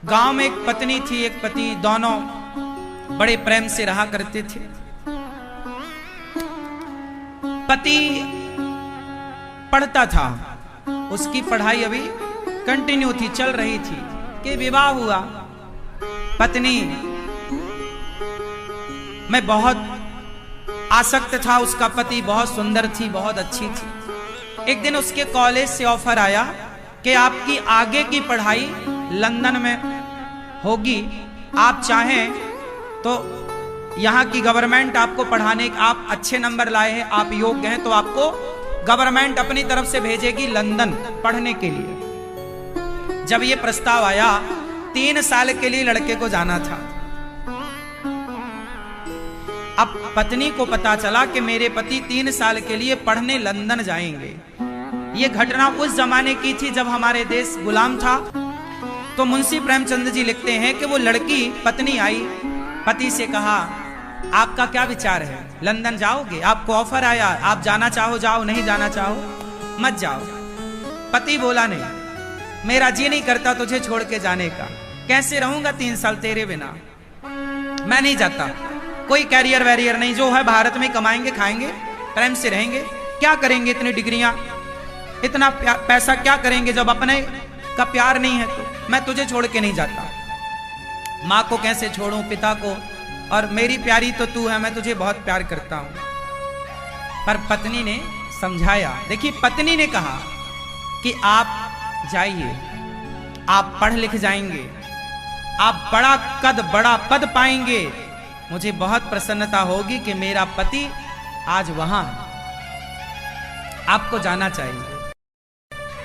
गांव में एक पत्नी थी, एक पति, दोनों बड़े प्रेम से रहा करते थे। पति पढ़ता था, उसकी पढ़ाई अभी कंटिन्यू थी, चल रही थी कि विवाह हुआ। पत्नी मैं बहुत आसक्त था, उसका पति बहुत सुंदर थी, बहुत अच्छी थी। एक दिन उसके कॉलेज से ऑफर आया कि आपकी आगे की पढ़ाई लंदन में होगी, आप चाहें तो यहाँ की गवर्नमेंट आपको पढ़ाने, आप अच्छे नंबर लाए हैं, आप योग्य हैं, तो आपको गवर्नमेंट अपनी तरफ से भेजेगी लंदन पढ़ने के लिए। जब ये प्रस्ताव आया, 3 साल के लिए लड़के को जाना था। अब पत्नी को पता चला कि मेरे पति 3 साल के लिए पढ़ने लंदन जाएंगे। ये घटना उस जमाने की थी जब हमारे देश गुलाम था। तो मुंशी प्रेमचंद जी लिखते हैं कि वो लड़की, पत्नी आई, पति से कहा, आपका क्या विचार है, लंदन जाओगे? आपको ऑफर आया, आप जाना चाहो जाओ, नहीं जाना चाहो मत जाओ। पति बोला, नहीं, मेरा जी नहीं करता तुझे छोड़ के जाने का, कैसे रहूंगा 3 साल तेरे बिना, मैं नहीं जाता। कोई कैरियर वैरियर नहीं, जो है भारत में कमाएंगे, खाएंगे, प्रेम से रहेंगे, क्या करेंगे इतनी डिग्रियां, इतना पैसा क्या करेंगे जब अपने का प्यार नहीं है। तो मैं तुझे छोड़ के नहीं जाता, माँ को कैसे छोड़ूं, पिता को, और मेरी प्यारी तो तू है, मैं तुझे बहुत प्यार करता हूं। पर पत्नी ने समझाया। देखिए, पत्नी ने कहा कि आप जाइए, आप पढ़ लिख जाएंगे, आप बड़ा पद पाएंगे, मुझे बहुत प्रसन्नता होगी कि मेरा पति आज वहां, आपको जाना चाहिए।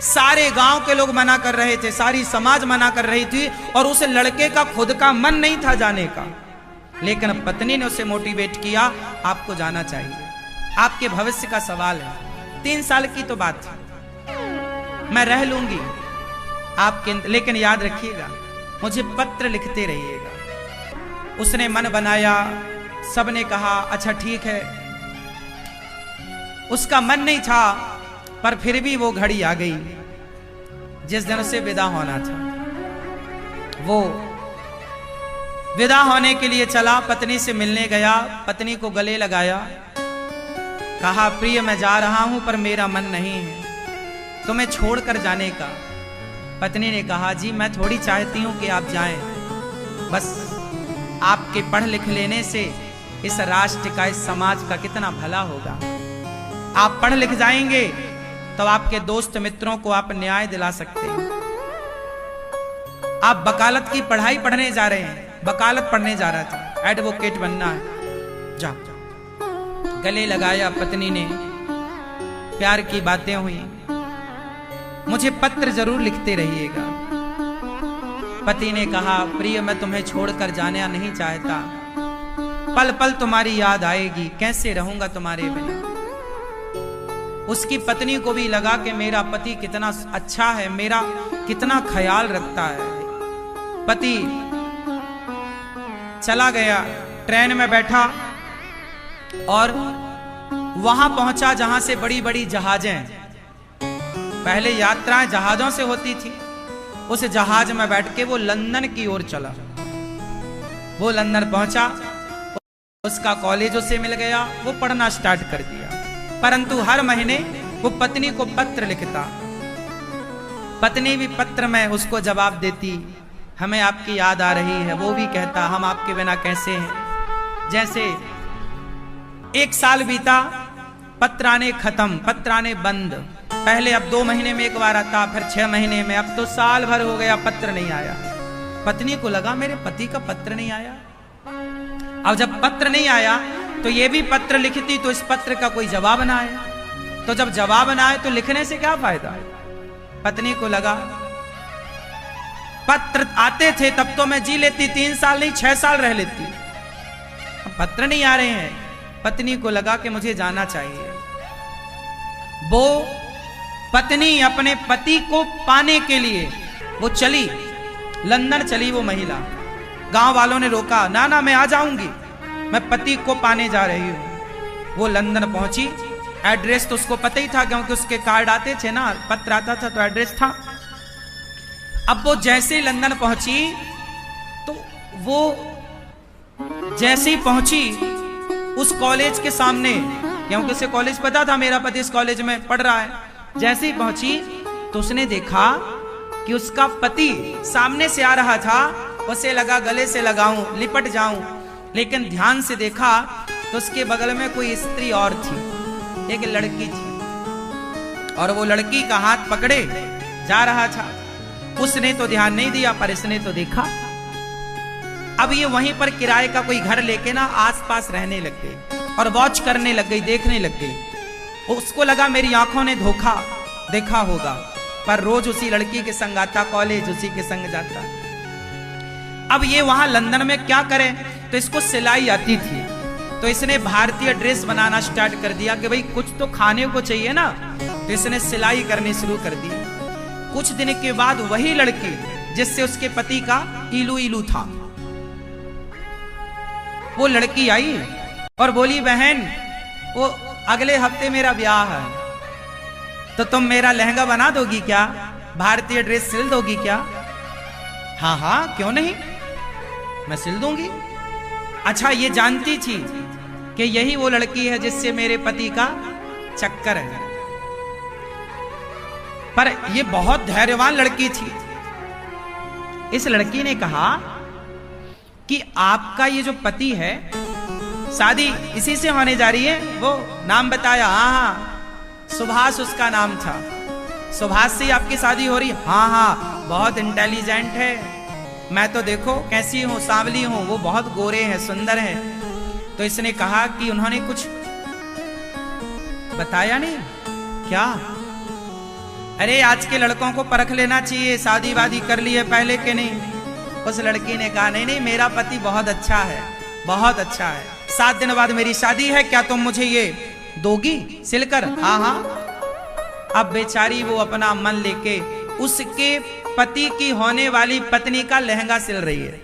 सारे गांव के लोग मना कर रहे थे, सारी समाज मना कर रही थी, और उस लड़के का खुद का मन नहीं था जाने का, लेकिन पत्नी ने उसे मोटिवेट किया, आपको जाना चाहिए, आपके भविष्य का सवाल है। 3 साल की तो बात थी, मैं रह लूंगी आपके, लेकिन याद रखिएगा मुझे पत्र लिखते रहिएगा। उसने मन बनाया, सबने कहा अच्छा ठीक है। उसका मन नहीं था, पर फिर भी वो घड़ी आ गई जिस दिन उसे विदा होना था। वो विदा होने के लिए चला, पत्नी से मिलने गया, पत्नी को गले लगाया, कहा, प्रिय मैं जा रहा हूं, पर मेरा मन नहीं है तुम्हें छोड़कर जाने का। पत्नी ने कहा, जी मैं थोड़ी चाहती हूं कि आप जाएं, बस आपके पढ़ लिख लेने से इस राष्ट्र का, इस समाज का कितना भला होगा। आप पढ़ लिख जाएंगे तो आपके दोस्त मित्रों को आप न्याय दिला सकते हैं। आप वकालत की पढ़ाई पढ़ने जा रहे हैं, वकालत पढ़ने जा रहा था, एडवोकेट बनना है, जा। गले लगाया पत्नी ने, प्यार की बातें हुई, मुझे पत्र जरूर लिखते रहिएगा। पति ने कहा, प्रिय मैं तुम्हें छोड़कर जाना नहीं चाहता, पल पल तुम्हारी याद आएगी, कैसे रहूंगा तुम्हारे बिना। उसकी पत्नी को भी लगा कि मेरा पति कितना अच्छा है, मेरा कितना ख्याल रखता है। पति चला गया, ट्रेन में बैठा और वहां पहुंचा जहां से बड़ी बड़ी जहाजें, पहले यात्राएं जहाजों से होती थी, उस जहाज में बैठ के वो लंदन की ओर चला। वो लंदन पहुंचा, उसका कॉलेज उसे मिल गया, वो पढ़ना स्टार्ट कर दिया। परंतु हर महीने वो पत्नी को पत्र लिखता, पत्नी भी पत्र में उसको जवाब देती, हमें आपकी याद आ रही है। वो भी कहता, हम आपके बिना कैसे हैं। जैसे 1 साल बीता, पत्र आने खत्म, पत्र आने बंद। पहले अब 2 महीने में एक बार आता, फिर 6 महीने में, अब तो साल भर हो गया, पत्र नहीं आया। पत्नी को लगा मेरे पति का पत्र नहीं आया। अब जब पत्र नहीं आया तो ये भी पत्र लिखती तो इस पत्र का कोई जवाब ना आया, तो जब जवाब ना आए तो लिखने से क्या फायदा। पत्नी को लगा पत्र आते थे तब तो मैं जी लेती, 3 साल नहीं 6 साल रह लेती, पत्र नहीं आ रहे हैं। पत्नी को लगा कि मुझे जाना चाहिए। वो पत्नी अपने पति को पाने के लिए वो चली, लंदन चली। वो महिला, गांव वालों ने रोका, ना ना मैं आ जाऊंगी, मैं पति को पाने जा रही हूं। वो लंदन पहुंची, एड्रेस तो उसको पता ही था क्योंकि उसके कार्ड आते थे ना, पत्र आता था तो एड्रेस था। अब वो जैसे लंदन पहुंची वो जैसे ही पहुंची उस कॉलेज के सामने, क्योंकि उसे कॉलेज पता था मेरा पति इस कॉलेज में पढ़ रहा है, जैसे ही पहुंची तो उसने देखा कि उसका पति सामने से आ रहा था। उसे लगा गले से लगाऊं, लिपट जाऊं, लेकिन ध्यान से देखा तो उसके बगल में कोई स्त्री और थी, एक लड़की थी, और वो लड़की का हाथ पकड़े जा रहा था। उसने तो ध्यान नहीं दिया, पर इसने तो देखा। अब ये वहीं पर किराए का कोई घर लेके ना आसपास रहने लग गई और वॉच करने लग गई, देखने लग गई। उसको लगा मेरी आंखों ने धोखा देखा होगा, पर रोज उसी लड़की के संग आता, कॉलेज उसी के संग जाता। अब ये वहां लंदन में क्या करे, तो इसको सिलाई आती थी, तो इसने भारतीय ड्रेस बनाना स्टार्ट कर दिया कि भाई कुछ तो खाने को चाहिए ना, तो इसने सिलाई करनी शुरू कर दी। कुछ दिन के बाद वही लड़की जिससे उसके पति का इलू इलू था, वो लड़की आई और बोली, बहन वो अगले हफ्ते मेरा ब्याह है, तो तुम मेरा लहंगा बना दोगी क्या, भारतीय ड्रेस सिल दोगी क्या? हाँ हाँ क्यों नहीं, मैं सिल दूंगी। अच्छा, ये जानती थी कि यही वो लड़की है जिससे मेरे पति का चक्कर है, पर ये बहुत धैर्यवान लड़की थी। इस लड़की ने कहा कि आपका ये जो पति है, शादी इसी से होने जा रही है? वो नाम बताया, हाँ हाँ सुभाष उसका नाम था, सुभाष से आपकी शादी हो रही? हाँ हाँ, बहुत इंटेलिजेंट है, मैं तो देखो कैसी हूँ, सांवली हूँ, वो बहुत गोरे हैं, सुंदर हैं। तो इसने कहा कि उन्होंने कुछ बताया नहीं क्या? अरे आज के लड़कों को परख लेना चाहिए, शादी वादी कर ली है पहले के नहीं। उस लड़की ने कहा, नहीं नहीं मेरा पति बहुत अच्छा है, बहुत अच्छा है, 7 दिन बाद मेरी शादी है, क्या तुम मुझे ये दोगी सिलकर? हाँ हाँ। अब बेचारी वो अपना मन लेके उसके पति की होने वाली पत्नी का लहंगा सिल रही है,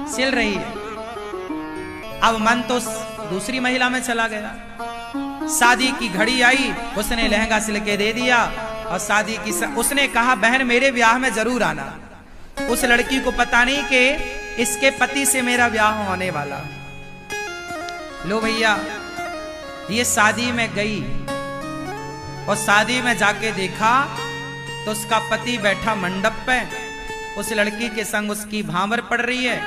सिल रही है। अब मन तो दूसरी महिला में चला गया। शादी की घड़ी आई, उसने लहंगा सिल के दे दिया और शादी की उसने कहा, बहन मेरे ब्याह में जरूर आना। उस लड़की को पता नहीं कि इसके पति से मेरा ब्याह होने वाला। लो भैया, ये शादी में गई और शादी में जाके देखा तो उसका पति बैठा मंडप पे, उस लड़की के संग उसकी भांवर पड़ रही है,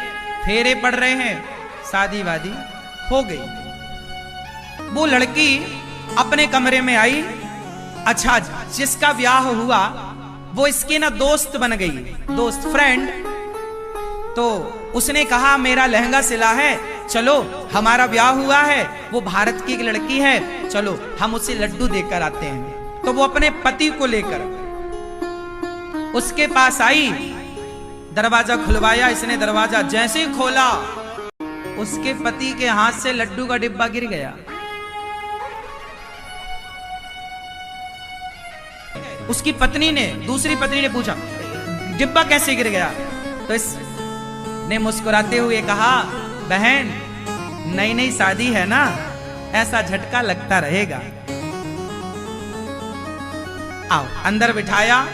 फेरे पड़ रहे हैं, शादी वादी हो गई। वो लड़की अपने कमरे में आई। अच्छा, जिसका ब्याह हुआ वो इसकी ना दोस्त बन गई, दोस्त, फ्रेंड। तो उसने कहा, मेरा लहंगा सिला है, चलो हमारा ब्याह हुआ है, वो भारत की एक लड़की है, चलो हम उसे लड्डू देकर आते हैं। तो वो अपने पति को लेकर उसके पास आई, दरवाजा खुलवाया इसने। दरवाजा जैसे ही खोला, उसके पति के हाथ से लड्डू का डिब्बा गिर गया। उसकी पत्नी ने, दूसरी पत्नी ने पूछा, डिब्बा कैसे गिर गया? तो इसने मुस्कुराते हुए कहा, बहन नई नई शादी है ना, ऐसा झटका लगता रहेगा। आओ, अंदर बिठाया,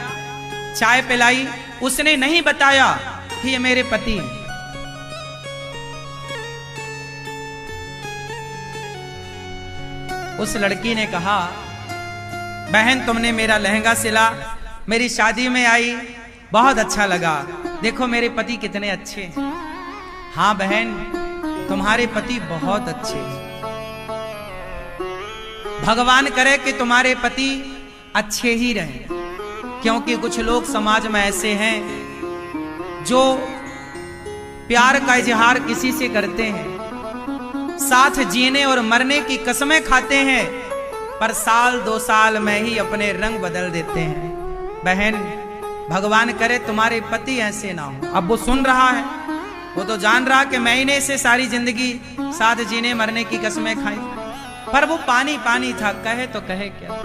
चाय पिलाई। उसने नहीं बताया कि ये मेरे पति। उस लड़की ने कहा, बहन तुमने मेरा लहंगा सिला, मेरी शादी में आई, बहुत अच्छा लगा, देखो मेरे पति कितने अच्छे हैं। हाँ बहन, तुम्हारे पति बहुत अच्छे हैं, भगवान करे कि तुम्हारे पति अच्छे ही रहें, क्योंकि कुछ लोग समाज में ऐसे हैं जो प्यार का इजहार किसी से करते हैं, साथ जीने और मरने की कसमें खाते हैं, पर साल 2 साल में ही अपने रंग बदल देते हैं। बहन भगवान करे तुम्हारे पति ऐसे ना हो। अब वो सुन रहा है, वो तो जान रहा कि मैंने से सारी जिंदगी साथ जीने मरने की कसमें खाई, पर वो पानी पानी था, कहे तो कहे क्या।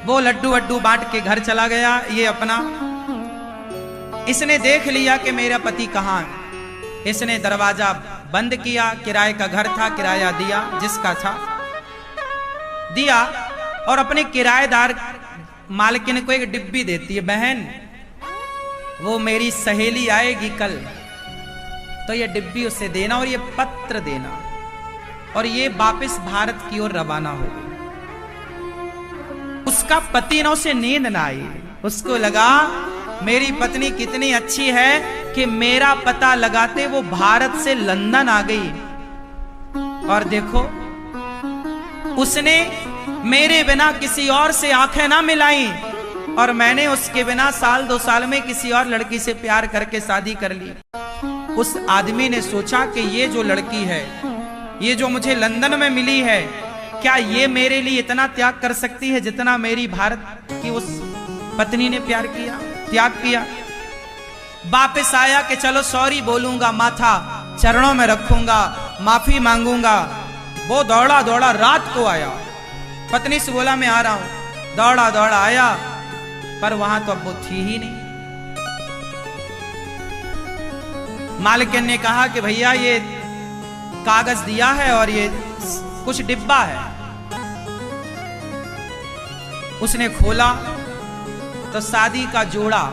वो लड्डू वड्डू बांट के घर चला गया। ये अपना, इसने देख लिया कि मेरा पति कहाँ है। इसने दरवाजा बंद किया, किराए का घर था, किराया दिया, जिसका था दिया, और अपने किराएदार मालकिन को एक डिब्बी देती है, बहन वो मेरी सहेली आएगी कल, तो ये डिब्बी उसे देना और ये पत्र देना, और ये वापस भारत की ओर रवाना हो गई। उसका पति ना उसे नींद ना आई, उसको लगा मेरी पत्नी कितनी अच्छी है कि मेरा पता लगाते वो भारत से लंदन आ गई, और देखो उसने मेरे बिना किसी और से आंखें ना मिलाई, और मैंने उसके बिना साल 2 साल में किसी और लड़की से प्यार करके शादी कर ली। उस आदमी ने सोचा कि ये जो लड़की है, ये जो मुझे लंदन में मिली है, क्या ये मेरे लिए इतना त्याग कर सकती है जितना मेरी भारत की उस पत्नी ने त्याग किया। वापस आया कि चलो सॉरी बोलूंगा, माथा चरणों में रखूंगा, माफी मांगूंगा। वो दौड़ा दौड़ा रात को आया, पत्नी से बोला मैं आ रहा हूं, दौड़ा दौड़ा आया, पर वहां तो अब वो थी ही नहीं। मालकिन ने कहा कि भैया ये कागज दिया है और ये कुछ डिब्बा है। उसने खोला तो शादी का जोड़ा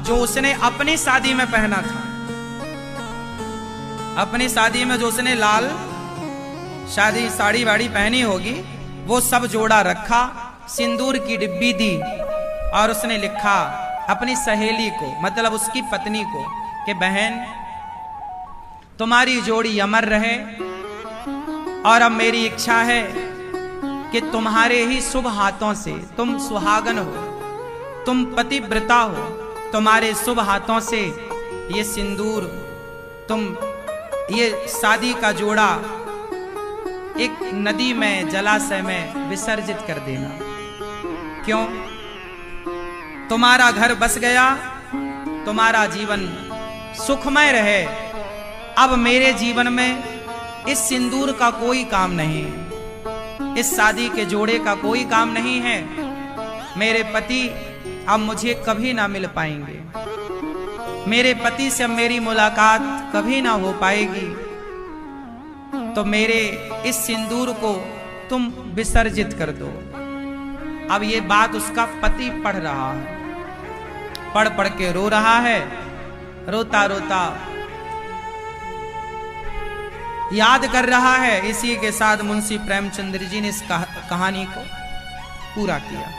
जो उसने अपनी शादी में पहना था, अपनी शादी में जो उसने लाल शादी साड़ी वाड़ी पहनी होगी, वो सब जोड़ा रखा, सिंदूर की डिब्बी दी, और उसने लिखा अपनी सहेली को, मतलब उसकी पत्नी को, कि बहन तुम्हारी जोड़ी अमर रहे, और अब मेरी इच्छा है कि तुम्हारे ही शुभ हाथों से, तुम सुहागन हो, तुम पतिव्रता हो, तुम्हारे शुभ हाथों से ये सिंदूर, तुम ये शादी का जोड़ा एक नदी में, जलाशय में विसर्जित कर देना। क्यों? तुम्हारा घर बस गया, तुम्हारा जीवन सुखमय रहे। अब मेरे जीवन में इस सिंदूर का कोई काम नहीं है, इस शादी के जोड़े का कोई काम नहीं है। मेरे पति अब मुझे कभी ना मिल पाएंगे, मेरे पति से अब मेरी मुलाकात कभी ना हो पाएगी, तो मेरे इस सिंदूर को तुम विसर्जित कर दो। अब ये बात उसका पति पढ़ रहा है, पढ़ पढ़ के रो रहा है, रोता रोता याद कर रहा है। इसी के साथ मुंशी प्रेमचंद्र जी ने इस कहानी को पूरा किया।